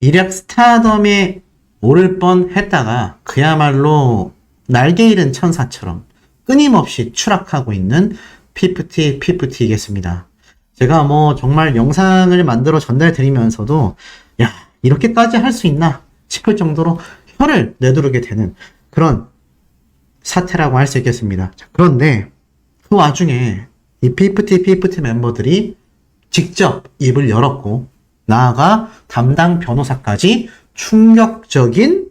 이력 스타덤에 오를 뻔 했다가 그야말로 날개 잃은 천사처럼 끊임없이 추락하고 있는 피프티이겠습니다. 제가 정말 영상을 만들어 전달 드리면서도 야, 이렇게까지 할 수 있나 싶을 정도로 혀를 내두르게 되는 그런 사태라고 할 수 있겠습니다. 자, 그런데 그 와중에 이 피프티 멤버들이 직접 입을 열었고 나아가 담당 변호사까지 충격적인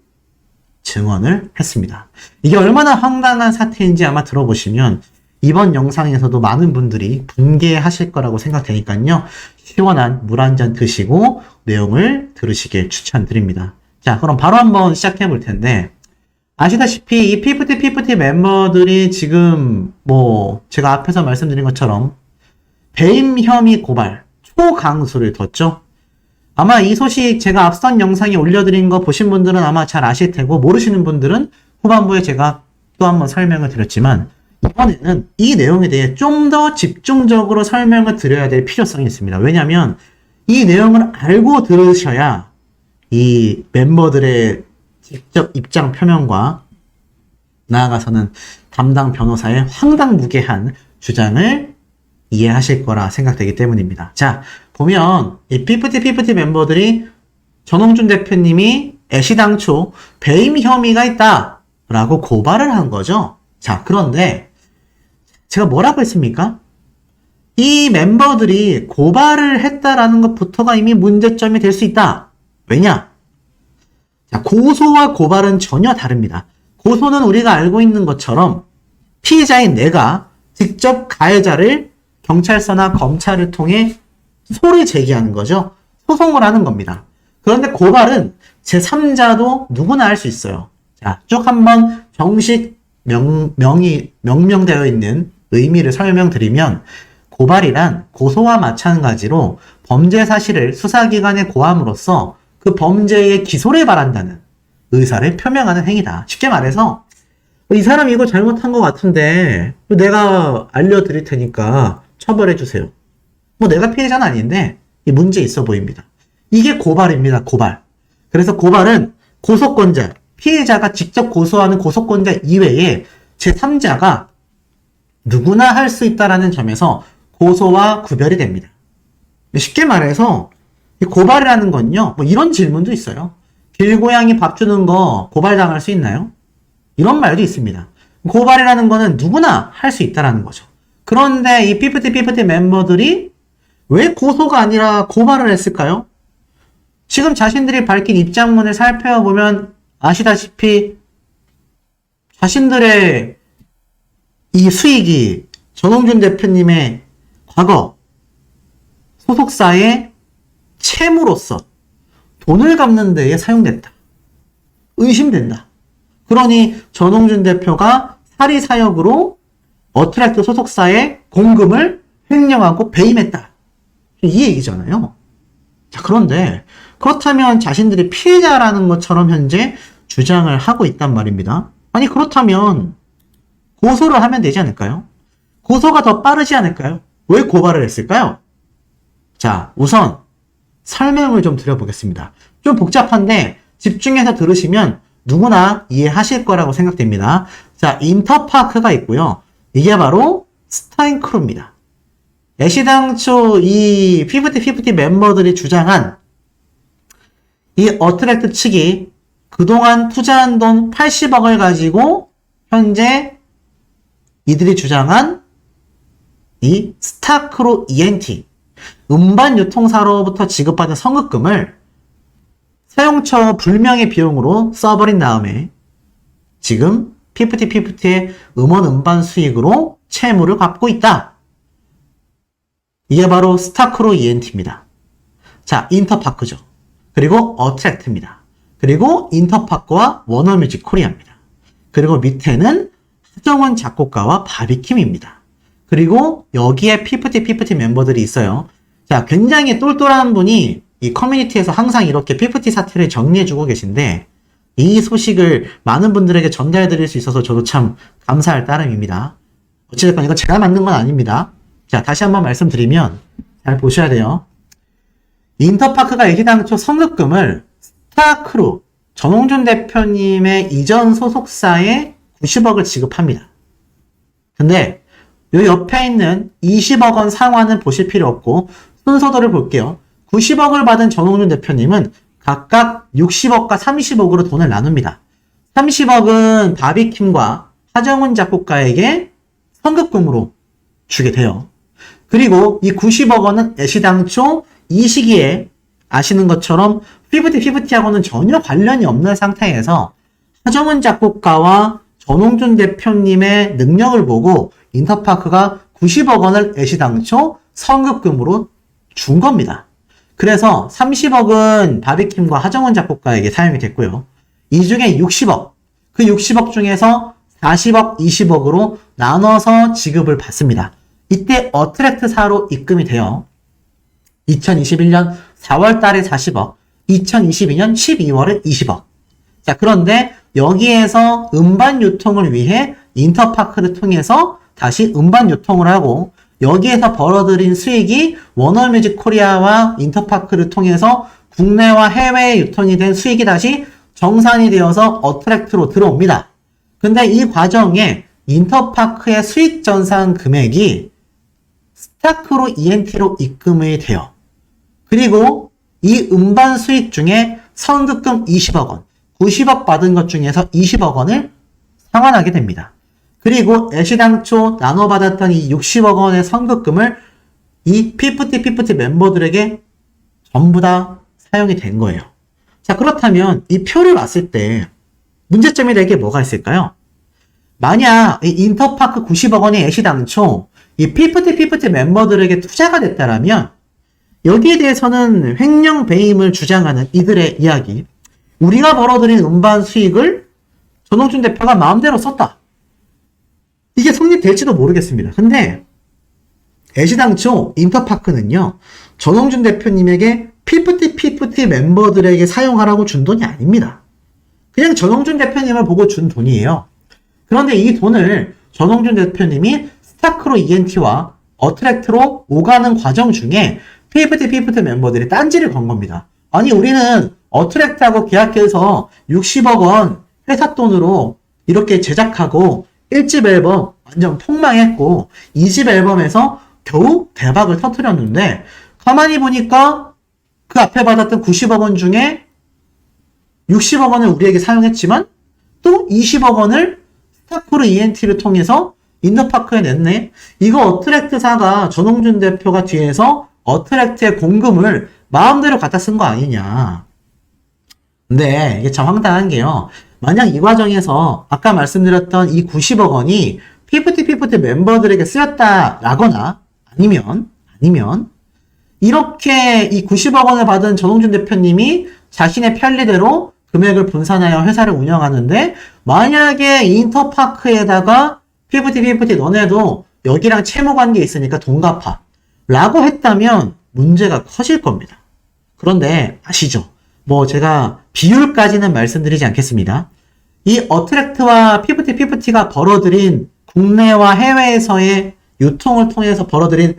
증언을 했습니다. 이게 얼마나 황당한 사태인지 아마 들어보시면 이번 영상에서도 많은 분들이 분개하실 거라고 생각되니까요. 시원한 물 한 잔 드시고 내용을 들으시길 추천드립니다. 자, 그럼 바로 한번 시작해 볼 텐데 아시다시피 이 피프티 멤버들이 지금 제가 앞에서 말씀드린 것처럼 배임 혐의 고발 초강수를 뒀죠. 아마 이 소식 제가 앞선 영상에 올려드린 거 보신 분들은 아마 잘 아실 테고 모르시는 분들은 후반부에 제가 또 한번 설명을 드렸지만 이번에는 이 내용에 대해 좀 더 집중적으로 설명을 드려야 될 필요성이 있습니다. 왜냐하면 이 내용을 알고 들으셔야 이 멤버들의 직접 입장 표명과 나아가서는 담당 변호사의 황당무계한 주장을 이해하실 거라 생각되기 때문입니다. 자, 보면 이 피프티 멤버들이 전홍준 대표님이 애시당초 배임 혐의가 있다라고 고발을 한 거죠. 자, 그런데 제가 뭐라고 했습니까? 이 멤버들이 고발을 했다라는 것부터가 이미 문제점이 될 수 있다. 왜냐? 자, 고소와 고발은 전혀 다릅니다. 고소는 우리가 알고 있는 것처럼 피해자인 내가 직접 가해자를 경찰서나 검찰을 통해 소를 제기하는 거죠. 소송을 하는 겁니다. 그런데 고발은 제3자도 누구나 할 수 있어요. 자, 쭉 한번 정식 명명되어 있는 의미를 설명드리면 고발이란 고소와 마찬가지로 범죄 사실을 수사기관에 고함으로써 그 범죄의 기소를 바란다는 의사를 표명하는 행위다. 쉽게 말해서 이 사람이 이거 잘못한 것 같은데 내가 알려드릴 테니까 처벌해주세요. 내가 피해자는 아닌데 이 문제 있어 보입니다. 이게 고발입니다. 고발. 그래서 고발은 고소권자, 피해자가 직접 고소하는 고소권자 이외에 제3자가 누구나 할 수 있다라는 점에서 고소와 구별이 됩니다. 쉽게 말해서 이 고발이라는 건요, 이런 질문도 있어요. 길고양이 밥 주는 거 고발당할 수 있나요? 이런 말도 있습니다. 고발이라는 거는 누구나 할 수 있다라는 거죠. 그런데 이 피프티 멤버들이 왜 고소가 아니라 고발을 했을까요? 지금 자신들이 밝힌 입장문을 살펴보면 아시다시피 자신들의 이 수익이 전홍준 대표님의 과거 소속사의 채무로서 돈을 갚는 데에 사용됐다. 의심된다. 그러니 전홍준 대표가 사리사욕으로 어트랙트 소속사의 공금을 횡령하고 배임했다. 이 얘기잖아요. 자, 그런데 그렇다면 자신들이 피해자라는 것처럼 현재 주장을 하고 있단 말입니다. 아니, 그렇다면 고소를 하면 되지 않을까요? 고소가 더 빠르지 않을까요? 왜 고발을 했을까요? 자, 우선 설명을 좀 드려보겠습니다. 좀 복잡한데 집중해서 들으시면 누구나 이해하실 거라고 생각됩니다. 자, 인터파크가 있고요. 이게 바로 스타인크루입니다. 애시당초 이 피프티 멤버들이 주장한 이 어트랙트 측이 그동안 투자한 돈 80억을 가지고 현재 이들이 주장한 이 스타크루 ENT 음반 유통사로부터 지급받은 성급금을 사용처 불명의 비용으로 써버린 다음에 지금 피프티의 음원 음반 수익으로 채무를 갚고 있다. 이게 바로 스타크루 ENT입니다. 자, 인터파크죠. 그리고 어트랙트입니다. 그리고 인터파크와 워너뮤직 코리아입니다. 그리고 밑에는 하정원 작곡가와 바비킴입니다. 그리고 여기에 피프티 멤버들이 있어요. 자, 굉장히 똘똘한 분이 이 커뮤니티에서 항상 이렇게 피프티 사태를 정리해주고 계신데 이 소식을 많은 분들에게 전달해드릴 수 있어서 저도 참 감사할 따름입니다. 어찌됐건 이거 제가 만든 건 아닙니다. 자, 다시 한번 말씀드리면 잘 보셔야 돼요. 인터파크가 애시당초 성급금을 스타크루 전홍준 대표님의 이전 소속사에 90억을 지급합니다. 근데 요 옆에 있는 20억 원 상환은 보실 필요 없고 순서대로 볼게요. 90억을 받은 전홍준 대표님은 각각 60억과 30억으로 돈을 나눕니다. 30억은 바비킴과 하정운 작곡가에게 선급금으로 주게 돼요. 그리고 이 90억 원은 애시당초 이 시기에 아시는 것처럼 50-50하고는 전혀 관련이 없는 상태에서 하정운 작곡가와 전홍준 대표님의 능력을 보고 인터파크가 90억 원을 애시당초 선급금으로 준 겁니다. 그래서 30억은 바비킴과 하정운 작곡가에게 사용이 됐고요. 이 중에 60억, 그 60억 중에서 40억, 20억으로 나눠서 지급을 받습니다. 이때 어트랙트사로 입금이 돼요. 2021년 4월 달에 40억, 2022년 12월에 20억. 자, 그런데 여기에서 음반 유통을 위해 인터파크를 통해서 다시 음반 유통을 하고 여기에서 벌어들인 수익이 워너뮤직 코리아와 인터파크를 통해서 국내와 해외에 유통이 된 수익이 다시 정산이 되어서 어트랙트로 들어옵니다. 근데 이 과정에 인터파크의 수익 전산 금액이 스타크로 ENT로 입금이 돼요. 그리고 이 음반 수익 중에 선급금 20억 원, 90억 받은 것 중에서 20억 원을 상환하게 됩니다. 그리고 애시당초 나눠받았던 이 60억 원의 선급금을 이 피프티 멤버들에게 전부 다 사용이 된 거예요. 자, 그렇다면 이 표를 봤을 때 문제점이 될 게 뭐가 있을까요? 만약 이 인터파크 90억 원이 애시당초 이 피프티 멤버들에게 투자가 됐다라면 여기에 대해서는 횡령 배임을 주장하는 이들의 이야기, 우리가 벌어들인 음반 수익을 전홍준 대표가 마음대로 썼다, 이게 성립될지도 모르겠습니다. 근데 애시당초 인터파크는요, 전홍준 대표님에게 피프티 멤버들에게 사용하라고 준 돈이 아닙니다. 그냥 전홍준 대표님을 보고 준 돈이에요. 그런데 이 돈을 전홍준 대표님이 스타크로 ENT와 어트랙트로 오가는 과정 중에 피프티 멤버들이 딴지를 건 겁니다. 아니, 우리는 어트랙트하고 계약해서 60억 원 회사 돈으로 이렇게 제작하고 1집 앨범 완전 폭망했고 2집 앨범에서 겨우 대박을 터뜨렸는데 가만히 보니까 그 앞에 받았던 90억 원 중에 60억 원을 우리에게 사용했지만 또 20억 원을 스타크로 ENT를 통해서 인터파크에 냈네. 이거 어트랙트사가 전홍준 대표가 뒤에서 어트랙트의 공금을 마음대로 갖다 쓴 거 아니냐. 근데 이게 참 황당한 게요, 만약 이 과정에서 아까 말씀드렸던 이 90억 원이 피프티 멤버들에게 쓰였다라거나 아니면 이렇게 이 90억 원을 받은 전홍준 대표님이 자신의 편리대로 금액을 분산하여 회사를 운영하는데 만약에 인터파크에다가 피프티 너네도 여기랑 채무 관계 있으니까 돈 갚아 라고 했다면 문제가 커질 겁니다. 그런데 아시죠? 뭐 제가 비율까지는 말씀드리지 않겠습니다. 이 어트랙트와 피프티가 벌어들인 국내와 해외에서의 유통을 통해서 벌어들인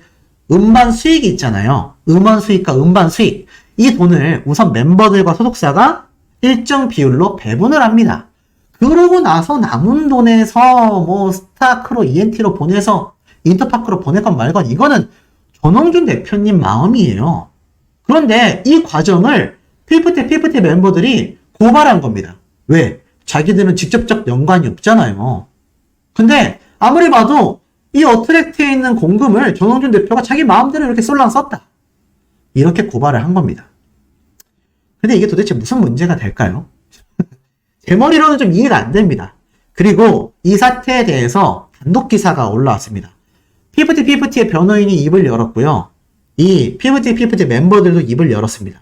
음반 수익이 있잖아요. 음원 수익과 음반 수익. 이 돈을 우선 멤버들과 소속사가 일정 비율로 배분을 합니다. 그러고 나서 남은 돈에서 뭐 스타크로 ENT로 보내서 인터파크로 보내건 말건 이거는 전홍준 대표님 마음이에요. 그런데 이 과정을 피프티 멤버들이 고발한 겁니다. 왜? 자기들은 직접적 연관이 없잖아요. 근데 아무리 봐도 이 어트랙트에 있는 공금을 전홍준 대표가 자기 마음대로 이렇게 쏠랑 썼다, 이렇게 고발을 한 겁니다. 근데 이게 도대체 무슨 문제가 될까요? 제 머리로는 좀 이해가 안 됩니다. 그리고 이 사태에 대해서 단독 기사가 올라왔습니다. 피프티의 변호인이 입을 열었고요. 이 피프티 멤버들도 입을 열었습니다.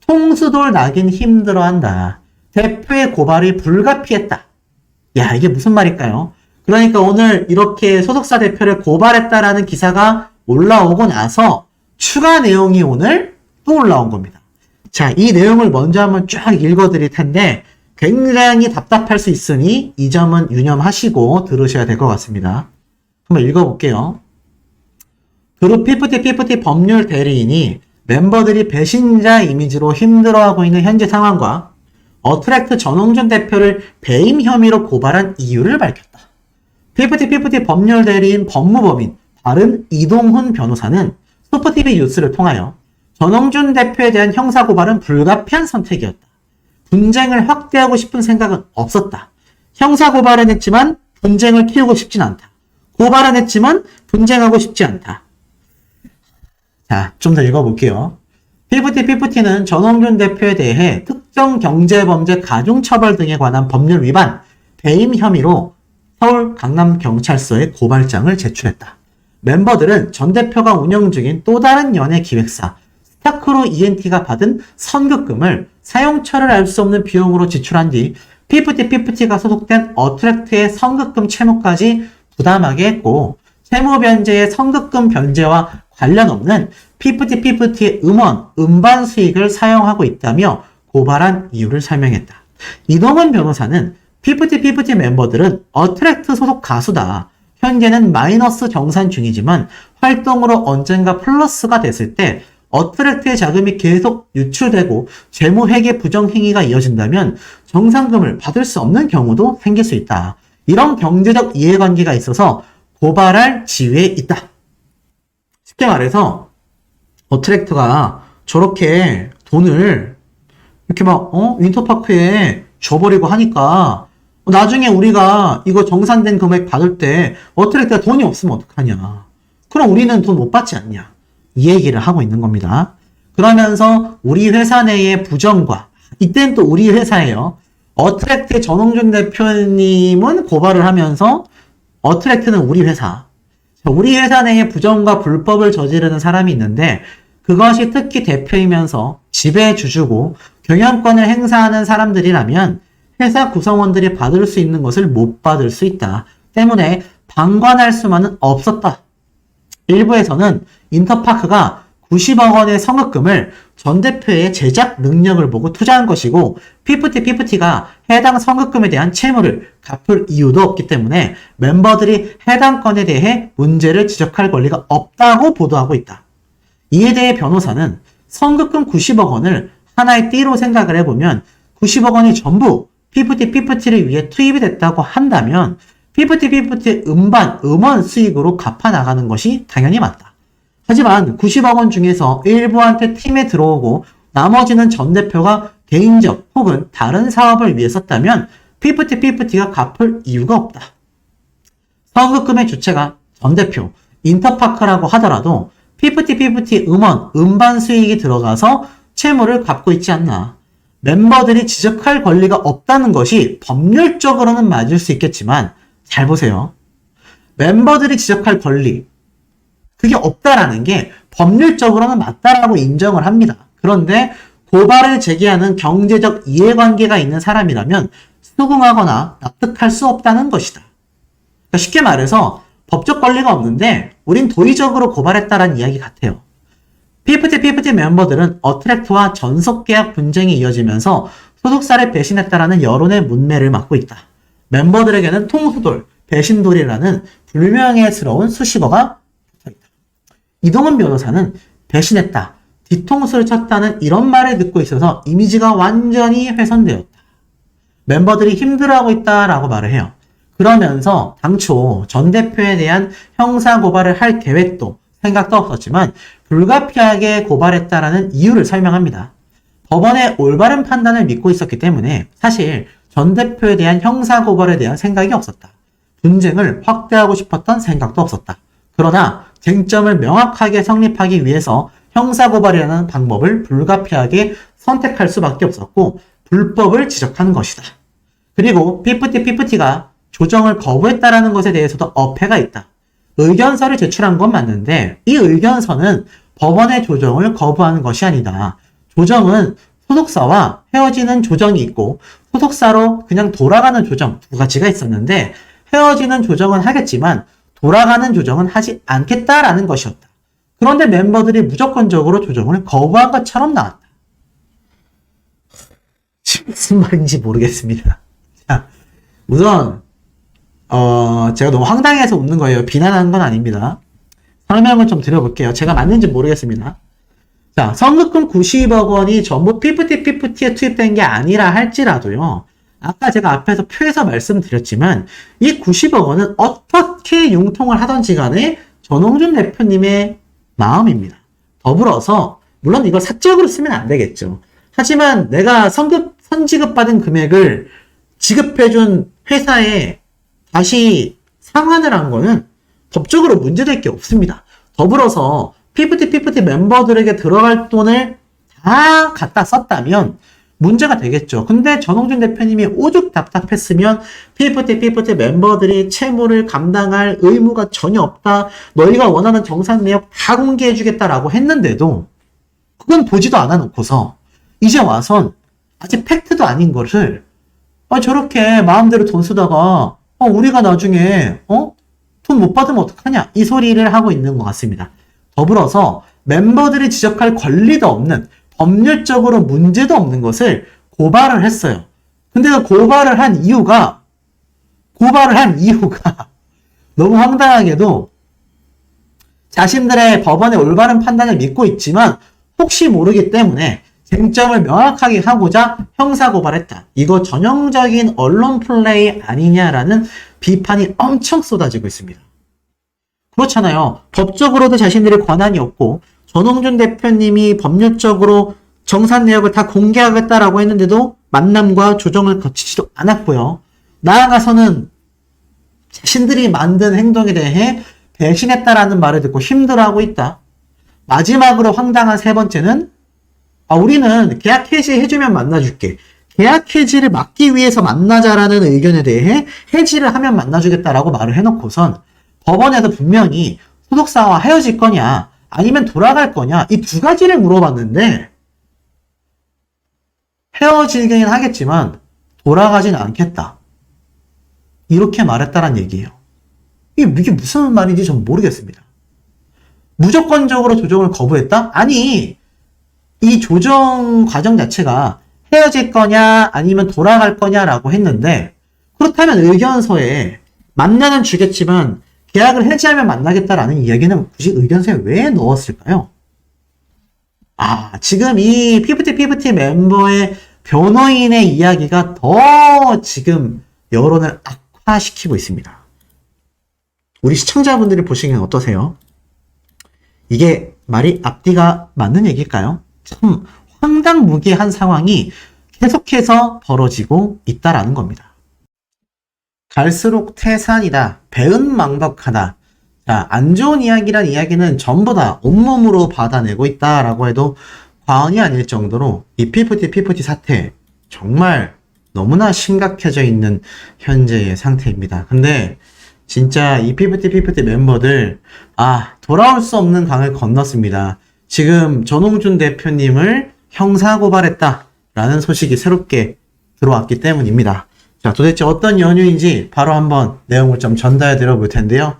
통수돌 나긴 힘들어한다. 대표의 고발이 불가피했다. 야, 이게 무슨 말일까요? 그러니까 오늘 이렇게 소속사 대표를 고발했다라는 기사가 올라오고 나서 추가 내용이 오늘 또 올라온 겁니다. 자, 이 내용을 먼저 한번 쫙 읽어드릴 텐데 굉장히 답답할 수 있으니 이 점은 유념하시고 들으셔야 될 것 같습니다. 한번 읽어볼게요. 그룹 피프티 법률 대리인이 멤버들이 배신자 이미지로 힘들어하고 있는 현재 상황과 어트랙트 전홍준 대표를 배임 혐의로 고발한 이유를 밝혔다. 피프티 법률 대리인 법무법인 바른 이동훈 변호사는 슈퍼TV 뉴스를 통하여 전홍준 대표에 대한 형사고발은 불가피한 선택이었다. 분쟁을 확대하고 싶은 생각은 없었다. 형사고발은 했지만 분쟁을 키우고 싶진 않다. 고발은 했지만 분쟁하고 싶지 않다. 자, 좀 더 읽어볼게요. 피프티는 전홍준 대표에 대해 특정 경제범죄 가중처벌 등에 관한 법률 위반, 배임 혐의로 서울 강남경찰서에 고발장을 제출했다. 멤버들은 전 대표가 운영 중인 또 다른 연예기획사 스타크로 ENT가 받은 선급금을 사용처를 알 수 없는 비용으로 지출한 뒤 피프티가 소속된 어트랙트의 선급금 채무까지 부담하게 했고 채무 변제의 선급금 변제와 관련 없는 피프티의 음반 수익을 사용하고 있다며 고발한 이유를 설명했다. 이동훈 변호사는 피프티 멤버들은 어트랙트 소속 가수다. 현재는 마이너스 정산 중이지만 활동으로 언젠가 플러스가 됐을 때 어트랙트의 자금이 계속 유출되고 재무회계 부정행위가 이어진다면 정산금을 받을 수 없는 경우도 생길 수 있다. 이런 경제적 이해관계가 있어서 고발할 지위에 있다. 쉽게 말해서 어트랙트가 저렇게 돈을 이렇게 막 윈터파크에 줘버리고 하니까 나중에 우리가 이거 정산된 금액 받을 때 어트랙트가 돈이 없으면 어떡하냐. 그럼 우리는 돈 못 받지 않냐. 이 얘기를 하고 있는 겁니다. 그러면서 우리 회사 내의 부정과 이때는 또 우리 회사예요. 어트랙트의 전홍준 대표님은 고발을 하면서 어트랙트는 우리 회사. 우리 회사 내에 부정과 불법을 저지르는 사람이 있는데 그것이 특히 대표이면서 지배주주고 경영권을 행사하는 사람들이라면 회사 구성원들이 받을 수 있는 것을 못 받을 수 있다. 때문에 방관할 수만은 없었다. 일부에서는 인터파크가 90억 원의 성급금을 전 대표의 제작 능력을 보고 투자한 것이고 피프티가 해당 성급금에 대한 채무를 갚을 이유도 없기 때문에 멤버들이 해당 건에 대해 문제를 지적할 권리가 없다고 보도하고 있다. 이에 대해 변호사는 성급금 90억 원을 하나의 띠로 생각을 해보면 90억 원이 전부 피프티를 위해 투입이 됐다고 한다면 피프티의 음원 수익으로 갚아나가는 것이 당연히 맞다. 하지만 90억 원 중에서 일부한테 팀에 들어오고 나머지는 전 대표가 개인적 혹은 다른 사업을 위해 썼다면 피프티가 갚을 이유가 없다. 선급금의 주체가 전 대표, 인터파크라고 하더라도 피프티 음반 수익이 들어가서 채무를 갚고 있지 않나. 멤버들이 지적할 권리가 없다는 것이 법률적으로는 맞을 수 있겠지만 잘 보세요. 멤버들이 지적할 권리 그게 없다라는 게 법률적으로는 맞다라고 인정을 합니다. 그런데 고발을 제기하는 경제적 이해관계가 있는 사람이라면 수긍하거나 납득할 수 없다는 것이다. 그러니까 쉽게 말해서 법적 권리가 없는데 우린 도의적으로 고발했다라는 이야기 같아요. 피프티 멤버들은 어트랙트와 전속계약 분쟁이 이어지면서 소속사를 배신했다라는 여론의 문매를 맡고 있다. 멤버들에게는 통수돌, 배신돌이라는 불명예스러운 수식어가 붙어있다. 이동훈 변호사는 배신했다, 뒤통수를 쳤다는 이런 말을 듣고 있어서 이미지가 완전히 훼손되었다. 멤버들이 힘들어하고 있다라고 말을 해요. 그러면서 당초 전 대표에 대한 형사고발을 할 계획도 생각도 없었지만 불가피하게 고발했다라는 이유를 설명합니다. 법원의 올바른 판단을 믿고 있었기 때문에 사실 전 대표에 대한 형사고발에 대한 생각이 없었다. 분쟁을 확대하고 싶었던 생각도 없었다. 그러나 쟁점을 명확하게 성립하기 위해서 형사고발이라는 방법을 불가피하게 선택할 수밖에 없었고 불법을 지적하는 것이다. 그리고 피프티가 조정을 거부했다라는 것에 대해서도 어폐가 있다. 의견서를 제출한 건 맞는데 이 의견서는 법원의 조정을 거부하는 것이 아니다. 조정은 소속사와 헤어지는 조정이 있고 소속사로 그냥 돌아가는 조정 두 가지가 있었는데 헤어지는 조정은 하겠지만 돌아가는 조정은 하지 않겠다라는 것이었다. 그런데 멤버들이 무조건적으로 조정을 거부한 것처럼 나왔다. 무슨 말인지 모르겠습니다. 자, 우선 제가 너무 황당해서 웃는 거예요. 비난하는 건 아닙니다. 설명을 좀 드려볼게요. 제가 맞는지 모르겠습니다. 자, 선급금 90억 원이 전부 피프티에 투입된 게 아니라 할지라도요. 아까 제가 앞에서 표에서 말씀드렸지만 이 90억 원은 어떻게 융통을 하던지 간에 전홍준 대표님의 마음입니다. 더불어서 물론 이걸 사적으로 쓰면 안 되겠죠. 하지만 내가 선지급 받은 금액을 지급해준 회사에 다시 상환을 한 거는 법적으로 문제될 게 없습니다. 더불어서 피프티 멤버들에게 들어갈 돈을 다 갖다 썼다면 문제가 되겠죠. 근데 전홍준 대표님이 오죽 답답했으면 피프티 멤버들이 채무를 감당할 의무가 전혀 없다. 너희가 원하는 정산 내역 다 공개해주겠다라고 했는데도 그건 보지도 않아 놓고서 이제 와선 아직 팩트도 아닌 것을 저렇게 마음대로 돈 쓰다가 우리가 나중에 돈 못 받으면 어떡하냐 이 소리를 하고 있는 것 같습니다. 더불어서 멤버들이 지적할 권리도 없는 법률적으로 문제도 없는 것을 고발을 했어요. 근데 그 고발을 한 이유가 너무 황당하게도 자신들의 법원의 올바른 판단을 믿고 있지만 혹시 모르기 때문에 쟁점을 명확하게 하고자 형사고발했다. 이거 전형적인 언론 플레이 아니냐라는 비판이 엄청 쏟아지고 있습니다. 그렇잖아요. 법적으로도 자신들의 권한이 없고 전홍준 대표님이 법률적으로 정산 내역을 다 공개하겠다라고 했는데도 만남과 조정을 거치지도 않았고요. 나아가서는 자신들이 만든 행동에 대해 배신했다라는 말을 듣고 힘들어하고 있다. 마지막으로 황당한 세 번째는 우리는 계약 해지 해주면 만나줄게. 계약 해지를 막기 위해서 만나자라는 의견에 대해 해지를 하면 만나주겠다라고 말을 해놓고선 법원에도 분명히 소속사와 헤어질 거냐 아니면 돌아갈 거냐 이 두 가지를 물어봤는데 헤어지긴 하겠지만 돌아가진 않겠다. 이렇게 말했다란 얘기예요. 이게 무슨 말인지 전 모르겠습니다. 무조건적으로 조정을 거부했다? 아니 이 조정 과정 자체가 헤어질 거냐 아니면 돌아갈 거냐라고 했는데 그렇다면 의견서에 만나는 주겠지만 계약을 해지하면 만나겠다라는 이야기는 굳이 의견서에 왜 넣었을까요? 지금 이 피프티 멤버의 변호인의 이야기가 더 지금 여론을 악화시키고 있습니다. 우리 시청자분들이 보시기엔 어떠세요? 이게 말이 앞뒤가 맞는 얘기일까요? 참 황당무계한 상황이 계속해서 벌어지고 있다라는 겁니다. 갈수록 태산이다. 배은망덕하다. 자, 안 좋은 이야기란 이야기는 전부 다 온몸으로 받아내고 있다라고 해도 과언이 아닐 정도로 이 피프티 사태 정말 너무나 심각해져 있는 현재의 상태입니다. 근데 진짜 이 피프티 멤버들 돌아올 수 없는 강을 건넜습니다. 지금 전홍준 대표님을 형사고발했다라는 소식이 새롭게 들어왔기 때문입니다. 자, 도대체 어떤 연유인지 바로 한번 내용을 좀 전달해 드려 볼 텐데요.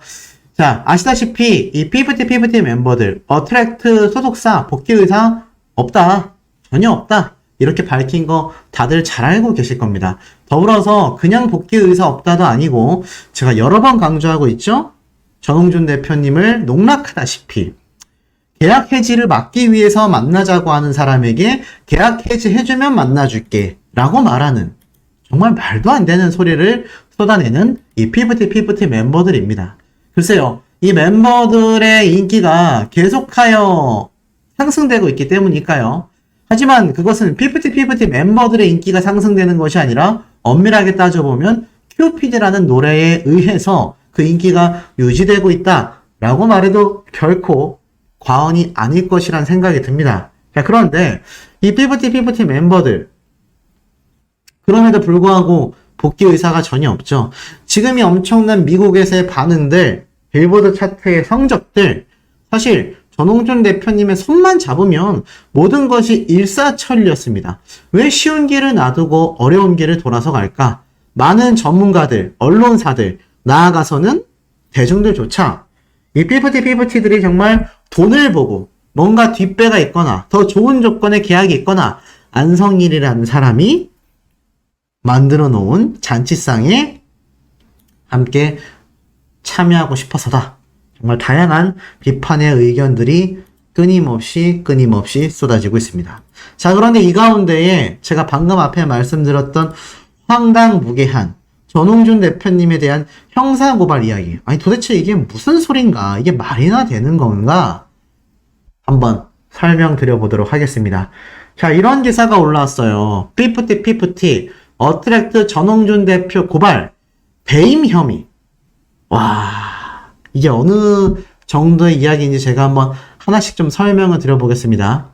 자, 아시다시피 이 피프티 멤버들 어트랙트 소속사 복귀 의사 없다. 전혀 없다. 이렇게 밝힌 거 다들 잘 알고 계실 겁니다. 더불어서 그냥 복귀 의사 없다도 아니고 제가 여러 번 강조하고 있죠. 전홍준 대표님을 농락하다시피 계약 해지를 막기 위해서 만나자고 하는 사람에게 계약 해지해주면 만나줄게 라고 말하는 정말 말도 안 되는 소리를 쏟아내는 이 피프티 멤버들입니다. 글쎄요, 이 멤버들의 인기가 계속하여 상승되고 있기 때문일까요? 하지만 그것은 피프티 멤버들의 인기가 상승되는 것이 아니라 엄밀하게 따져보면 큐피드라는 노래에 의해서 그 인기가 유지되고 있다라고 말해도 결코 과언이 아닐 것이란 생각이 듭니다. 자, 그런데 이 피프티 멤버들 그럼에도 불구하고 복귀 의사가 전혀 없죠. 지금이 엄청난 미국에서의 반응들, 빌보드 차트의 성적들, 사실 전홍준 대표님의 손만 잡으면 모든 것이 일사천리였습니다. 왜 쉬운 길을 놔두고 어려운 길을 돌아서 갈까? 많은 전문가들, 언론사들, 나아가서는 대중들조차 이 피프티들이 정말 돈을 보고 뭔가 뒷배가 있거나 더 좋은 조건의 계약이 있거나 안성일이라는 사람이 만들어 놓은 잔치상에 함께 참여하고 싶어서다. 정말 다양한 비판의 의견들이 끊임없이 쏟아지고 있습니다. 자, 그런데 이 가운데에 제가 방금 앞에 말씀드렸던 황당무계한 전홍준 대표님에 대한 형사고발 이야기. 아니, 도대체 이게 무슨 소린가? 이게 말이나 되는 건가? 한번 설명드려보도록 하겠습니다. 자, 이런 기사가 올라왔어요. 피프티 어트랙트 전홍준 대표 고발 배임 혐의. 와, 이게 어느 정도의 이야기인지 제가 한번 하나씩 좀 설명을 드려보겠습니다.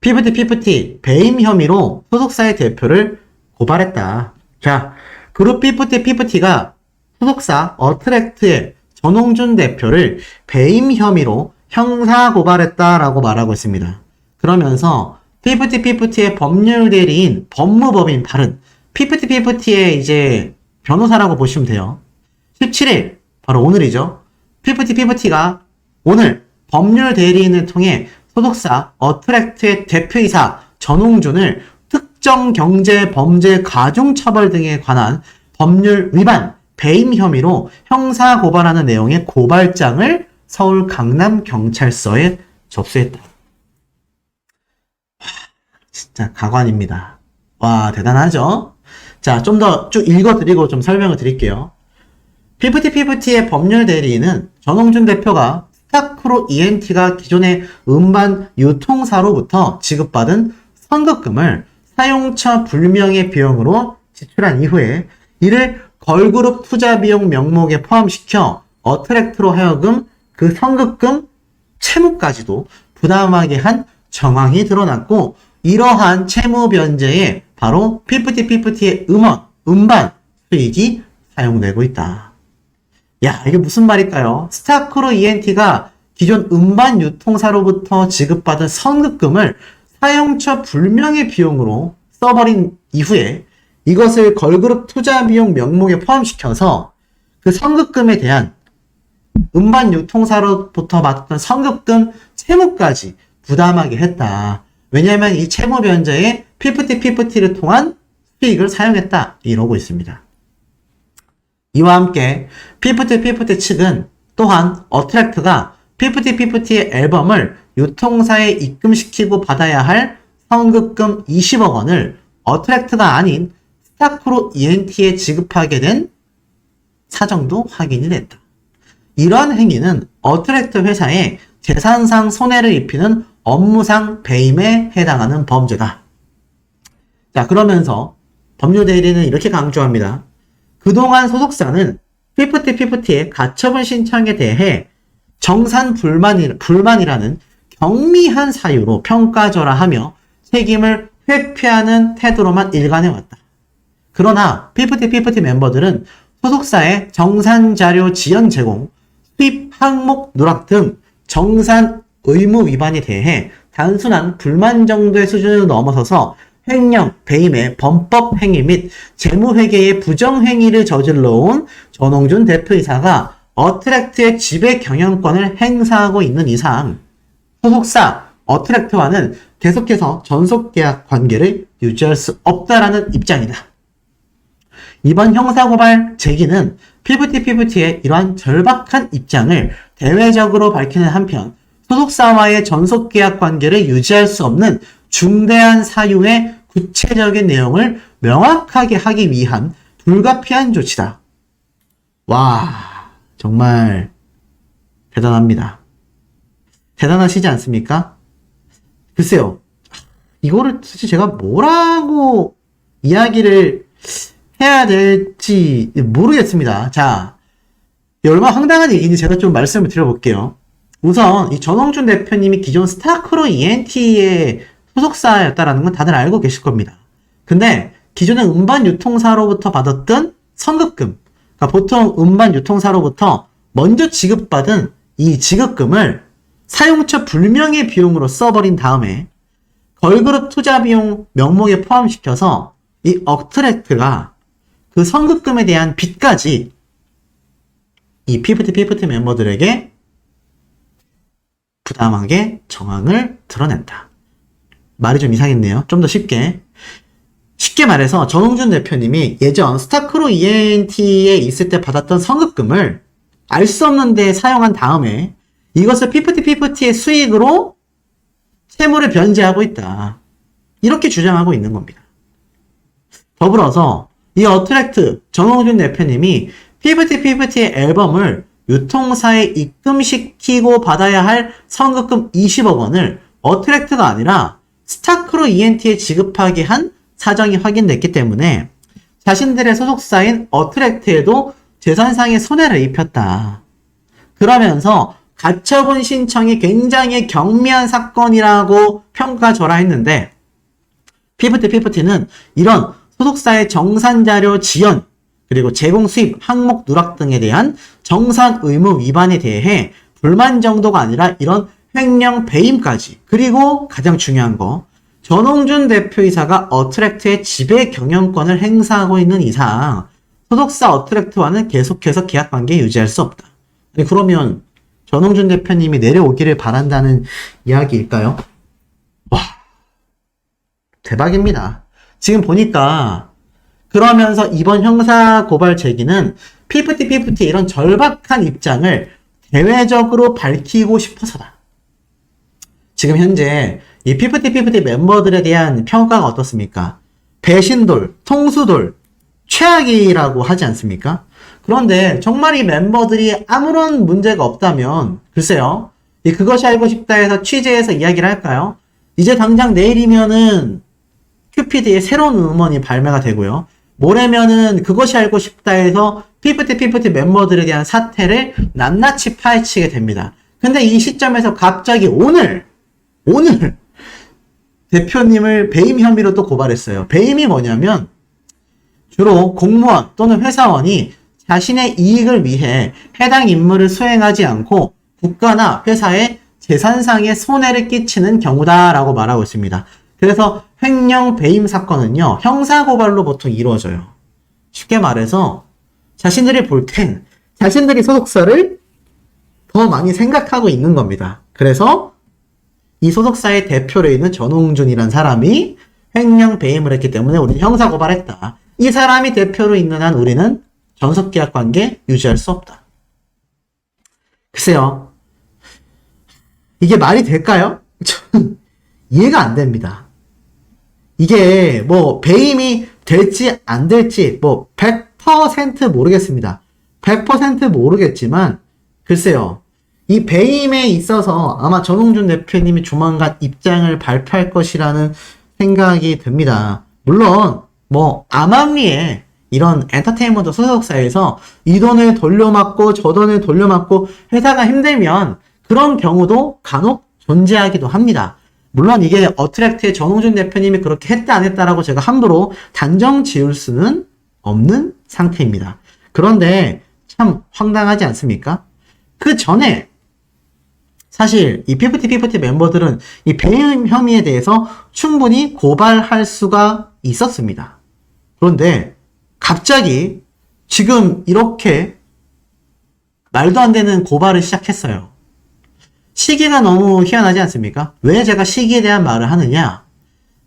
피프티 배임 혐의로 소속사의 대표를 고발했다. 자, 그룹 피프티가 소속사 어트랙트의 전홍준 대표를 배임 혐의로 형사 고발했다라고 말하고 있습니다. 그러면서 피프티의 법률 대리인 법무법인 발은 피프티의 이제 변호사라고 보시면 돼요. 17일 바로 오늘이죠. 피프티가 오늘 법률 대리인을 통해 소속사 어트랙트의 대표이사 전홍준을 특정 경제 범죄 가중처벌 등에 관한 법률 위반 배임 혐의로 형사 고발하는 내용의 고발장을 서울 강남경찰서에 접수했다. 진짜 가관입니다. 와, 대단하죠? 자, 좀 더 쭉 읽어드리고 좀 설명을 드릴게요. 피프티의 법률 대리인은 전홍준 대표가 스타크로 ENT가 기존의 음반 유통사로부터 지급받은 선급금을 사용처 불명의 비용으로 지출한 이후에 이를 걸그룹 투자 비용 명목에 포함시켜 어트랙트로 하여금 그 선급금 채무까지도 부담하게 한 정황이 드러났고, 이러한 채무 변제에 바로 피프티의 음반 수익이 사용되고 있다. 야, 이게 무슨 말일까요? 스타크로 ENT가 기존 음반 유통사로부터 지급받은 선급금을 사용처 불명의 비용으로 써버린 이후에 이것을 걸그룹 투자 비용 명목에 포함시켜서 그 선급금에 대한 음반 유통사로부터 받던 선급금 채무까지 부담하게 했다. 왜냐하면 이 채무 변제에 피프티를 통한 수익을 사용했다. 이러고 있습니다. 이와 함께 피프티 측은 또한 어트랙트가 피프티의 앨범을 유통사에 입금시키고 받아야 할 선급금 20억 원을 어트랙트가 아닌 스타크로 ENT에 지급하게 된 사정도 확인이 됐다. 이러한 행위는 어트랙트 회사에 재산상 손해를 입히는 업무상 배임에 해당하는 범죄다. 자, 그러면서 법률 대리인은 이렇게 강조합니다. 그동안 소속사는 피프티의 가처분 신청에 대해 정산 불만이라는 경미한 사유로 평가절하하며 책임을 회피하는 태도로만 일관해왔다. 그러나 피프티 멤버들은 소속사의 정산 자료 지연 제공, 수입 항목 누락 등 정산 의무 위반에 대해 단순한 불만 정도의 수준을 넘어서서 횡령, 배임의 범법 행위 및 재무회계의 부정행위를 저질러온 전홍준 대표이사가 어트랙트의 지배 경영권을 행사하고 있는 이상 소속사 어트랙트와는 계속해서 전속계약 관계를 유지할 수 없다라는 입장이다. 이번 형사고발 제기는 피프티의 이러한 절박한 입장을 대외적으로 밝히는 한편 소속사와의 전속계약 관계를 유지할 수 없는 중대한 사유의 구체적인 내용을 명확하게 하기 위한 불가피한 조치다. 와, 정말 대단합니다. 대단하시지 않습니까? 글쎄요, 이거를 도대체 제가 뭐라고 이야기를 해야 될지 모르겠습니다. 자, 얼마나 황당한 얘기인지 제가 좀 말씀을 드려볼게요. 우선 이 전홍준 대표님이 기존 스타크로 ENT의 소속사였다라는 건 다들 알고 계실 겁니다. 근데 기존의 음반 유통사로부터 받았던 선급금, 그러니까 보통 음반 유통사로부터 먼저 지급받은 이 지급금을 사용처 불명의 비용으로 써버린 다음에 걸그룹 투자 비용 명목에 포함시켜서 이 어트랙트가 그 선급금에 대한 빚까지 이 피프티 멤버들에게 부담하게 정황을 드러낸다. 말이 좀 이상했네요. 좀 더 쉽게 말해서 전홍준 대표님이 예전 스타크로 ENT에 있을 때 받았던 선급금을 알 수 없는 데 사용한 다음에 이것을 피프티피프티의 수익으로 채무를 변제하고 있다. 이렇게 주장하고 있는 겁니다. 더불어서 이 어트랙트 전홍준 대표님이 피프티피프티의 앨범을 유통사에 입금시키고 받아야 할 선급금 20억 원을 어트랙트가 아니라 스타크로 ENT에 지급하게 한 사정이 확인됐기 때문에 자신들의 소속사인 어트랙트에도 재산상의 손해를 입혔다. 그러면서 가처분 신청이 굉장히 경미한 사건이라고 평가절하했는데 피프티피프티는 이런 소속사의 정산자료 지연 그리고 제공 수입 항목 누락 등에 대한 정산 의무 위반에 대해 불만 정도가 아니라 이런 횡령 배임까지 그리고 가장 중요한 거 전홍준 대표이사가 어트랙트의 지배 경영권을 행사하고 있는 이상 소속사 어트랙트와는 계속해서 계약관계 유지할 수 없다. 그러면 전홍준 대표님이 내려오기를 바란다는 이야기일까요? 와, 대박입니다. 지금 보니까 그러면서 이번 형사 고발 제기는 피프티피프티 이런 절박한 입장을 대외적으로 밝히고 싶어서다. 지금 현재 이 피프티피프티 멤버들에 대한 평가가 어떻습니까? 배신돌, 통수돌, 최악이라고 하지 않습니까? 그런데 정말 이 멤버들이 아무런 문제가 없다면 글쎄요. 이 그것이 알고 싶다 해서 취재해서 이야기를 할까요? 이제 당장 내일이면은 큐피드의 새로운 음원이 발매가 되고요. 모레면은 그것이 알고 싶다 해서 피프티 멤버들에 대한 사태를 낱낱이 파헤치게 됩니다. 근데 이 시점에서 갑자기 오늘 대표님을 배임 혐의로 또 고발했어요. 배임이 뭐냐면 주로 공무원 또는 회사원이 자신의 이익을 위해 해당 임무를 수행하지 않고 국가나 회사에 재산상의 손해를 끼치는 경우다라고 말하고 있습니다. 그래서 횡령 배임 사건은요, 형사고발로 보통 이루어져요. 쉽게 말해서 자신들이 볼 땐 자신들이 소속사를 더 많이 생각하고 있는 겁니다. 그래서 이 소속사의 대표로 있는 전홍준이란 사람이 횡령 배임을 했기 때문에 우리는 형사고발했다. 이 사람이 대표로 있는 한 우리는 전속계약 관계 유지할 수 없다. 글쎄요. 이게 말이 될까요? 저는 이해가 안 됩니다. 이게 뭐 배임이 될지 안 될지 뭐 100% 모르겠습니다. 100% 모르겠지만 글쎄요. 이 배임에 있어서 아마 전홍준 대표님이 조만간 입장을 발표할 것이라는 생각이 듭니다. 물론 뭐 암암리에 이런 엔터테인먼트 소속사에서 이 돈을 돌려막고 저 돈을 돌려막고 회사가 힘들면 그런 경우도 간혹 존재하기도 합니다. 물론 이게 어트랙트의 전홍준 대표님이 그렇게 했다 안 했다라고 제가 함부로 단정 지을 수는 없는 상태입니다. 그런데 참 황당하지 않습니까? 그 전에 사실 이 피프티 멤버들은 이 배임 혐의에 대해서 충분히 고발할 수가 있었습니다. 그런데 갑자기 지금 이렇게 말도 안 되는 고발을 시작했어요. 시기가 너무 희한하지 않습니까? 왜 제가 시기에 대한 말을 하느냐?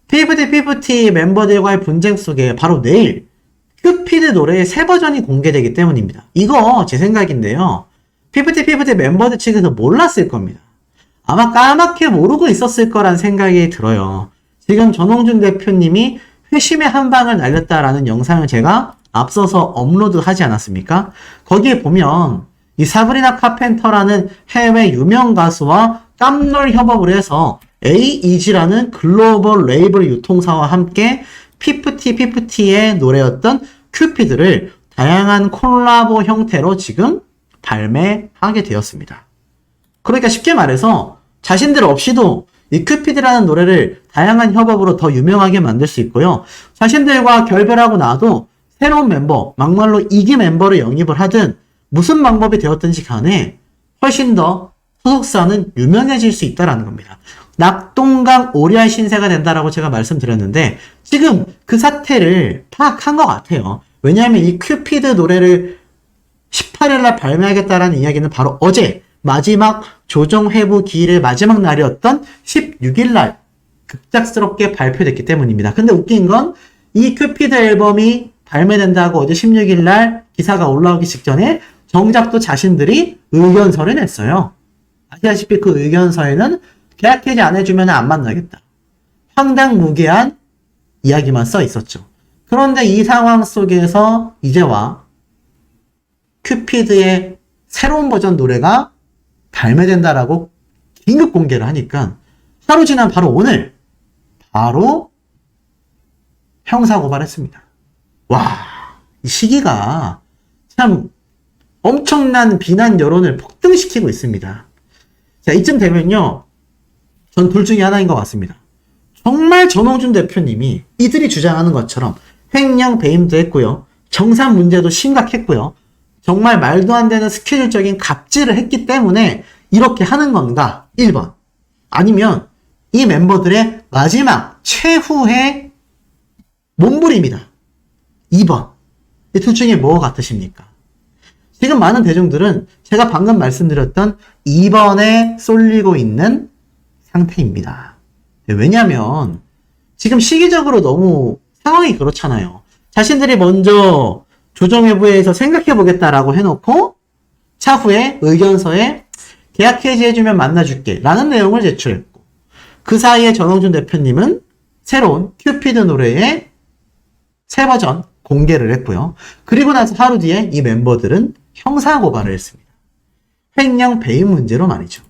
피프티 멤버들과의 분쟁 속에 바로 내일 큐피드 노래의 새 버전이 공개되기 때문입니다. 이거 제 생각인데요. 피프티 멤버들 측에서 몰랐을 겁니다. 아마 까맣게 모르고 있었을 거란 생각이 들어요. 지금 전홍준 대표님이 회심의 한 방을 날렸다라는 영상을 제가 앞서서 업로드하지 않았습니까? 거기에 보면 이 사브리나 카펜터라는 해외 유명 가수와 깜놀 협업을 해서 AEG라는 글로벌 레이블 유통사와 함께 피프티의 노래였던 큐피드를 다양한 콜라보 형태로 지금 발매하게 되었습니다. 그러니까 쉽게 말해서 자신들 없이도 이 큐피드라는 노래를 다양한 협업으로 더 유명하게 만들 수 있고요. 자신들과 결별하고 나도 새로운 멤버, 막말로 2기 멤버를 영입을 하든 무슨 방법이 되었든지 간에 훨씬 더 소속사는 유명해질 수 있다는 겁니다. 낙동강 오리알 신세가 된다라고 제가 말씀드렸는데 지금 그 사태를 파악한 것 같아요. 왜냐하면 이 큐피드 노래를 18일날 발매하겠다라는 이야기는 바로 어제 마지막 조정 회부 기일의 마지막 날이었던 16일날 급작스럽게 발표됐기 때문입니다. 근데 웃긴 건 이 큐피드 앨범이 발매된다고 어제 16일날 기사가 올라오기 직전에 정작 또 자신들이 의견서를 냈어요. 아시다시피 그 의견서에는 계약 해지 안 해주면 안 만나겠다. 황당무계한 이야기만 써 있었죠. 그런데 이 상황 속에서 이제와 큐피드의 새로운 버전 노래가 발매된다라고 긴급 공개를 하니까 하루 지난 바로 오늘 바로 형사고발했습니다. 와, 이 시기가 참 엄청난 비난 여론을 폭등시키고 있습니다. 자, 이쯤 되면요, 전 둘 중에 하나인 것 같습니다. 정말 전홍준 대표님이 이들이 주장하는 것처럼 횡령 배임도 했고요, 정산 문제도 심각했고요, 정말 말도 안 되는 스케줄적인 갑질을 했기 때문에 이렇게 하는 건가? 1번. 아니면 이 멤버들의 마지막 최후의 몸부림이다. 2번. 이 둘 중에 뭐가 같으십니까? 지금 많은 대중들은 제가 방금 말씀드렸던 2번에 쏠리고 있는 상태입니다. 왜냐하면 지금 시기적으로 너무 상황이 그렇잖아요. 자신들이 먼저 조정회부에서 생각해보겠다라고 해놓고 차후에 의견서에 계약 해지해주면 만나줄게 라는 내용을 제출했고, 그 사이에 전홍준 대표님은 새로운 큐피드 노래의 새 버전 공개를 했고요. 그리고 나서 하루 뒤에 이 멤버들은 형사고발을 했습니다. 횡령 배임 문제로 말이죠.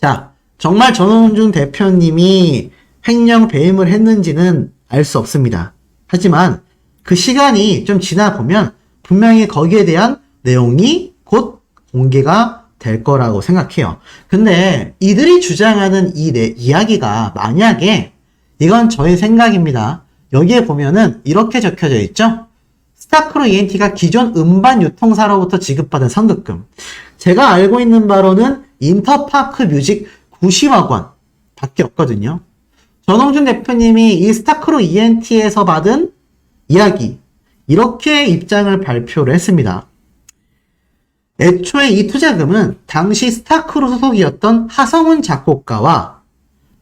자, 정말 전홍준 대표님이 횡령 배임을 했는지는 알 수 없습니다. 하지만 그 시간이 좀 지나 보면 분명히 거기에 대한 내용이 곧 공개가 될 거라고 생각해요. 근데 이들이 주장하는 이 이야기가 만약에, 이건 저의 생각입니다. 여기에 보면은 이렇게 적혀져 있죠? 스타크루 ENT가 기존 음반 유통사로부터 지급받은 선급금. 제가 알고 있는 바로는 인터파크 뮤직 90억 원 밖에 없거든요. 전홍준 대표님이 이 스타크루 ENT에서 받은 이야기, 이렇게 입장을 발표를 했습니다. 애초에 이 투자금은 당시 스타크루 소속이었던 하성운 작곡가와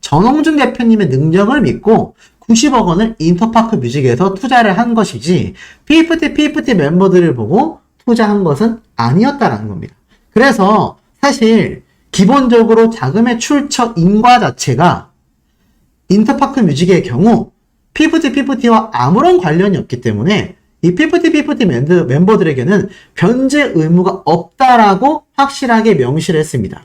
전홍준 대표님의 능력을 믿고 90억 원을 인터파크 뮤직에서 투자를 한 것이지 피프티 멤버들을 보고 투자한 것은 아니었다라는 겁니다. 그래서 사실 기본적으로 자금의 출처 인과 자체가 인터파크 뮤직의 경우 피프티와 아무런 관련이 없기 때문에 이 피프티 멤버들에게는 변제 의무가 없다라고 확실하게 명시를 했습니다.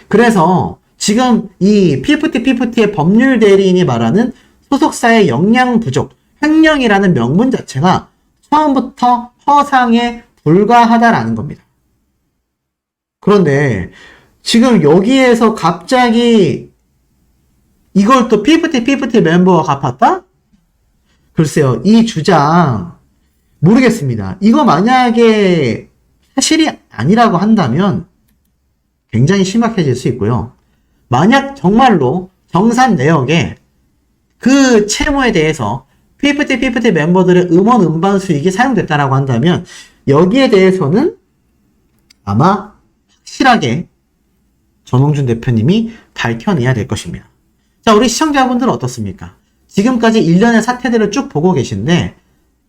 그래서 지금 이 피프티의 법률 대리인이 말하는 소속사의 역량 부족, 횡령이라는 명문 자체가 처음부터 허상에 불과하다라는 겁니다. 그런데 지금 여기에서 갑자기 이걸 또 피프티 멤버가 갚았다? 글쎄요, 이 주장 모르겠습니다. 이거 만약에 사실이 아니라고 한다면 굉장히 심각해질 수 있고요. 만약 정말로 정산 내역에 그 채무에 대해서 피프티 멤버들의 음원 음반 수익이 사용됐다라고 한다면 여기에 대해서는 아마 확실하게 전홍준 대표님이 밝혀내야 될 것입니다. 자, 우리 시청자분들은 어떻습니까? 지금까지 일련의 사태들을 쭉 보고 계신데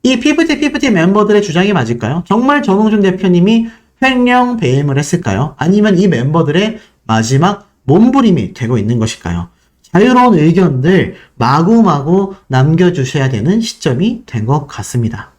이 피프티 멤버들의 주장이 맞을까요? 정말 전홍준 대표님이 횡령 배임을 했을까요? 아니면 이 멤버들의 마지막 몸부림이 되고 있는 것일까요? 자유로운 의견들 마구마구 남겨주셔야 되는 시점이 된 것 같습니다.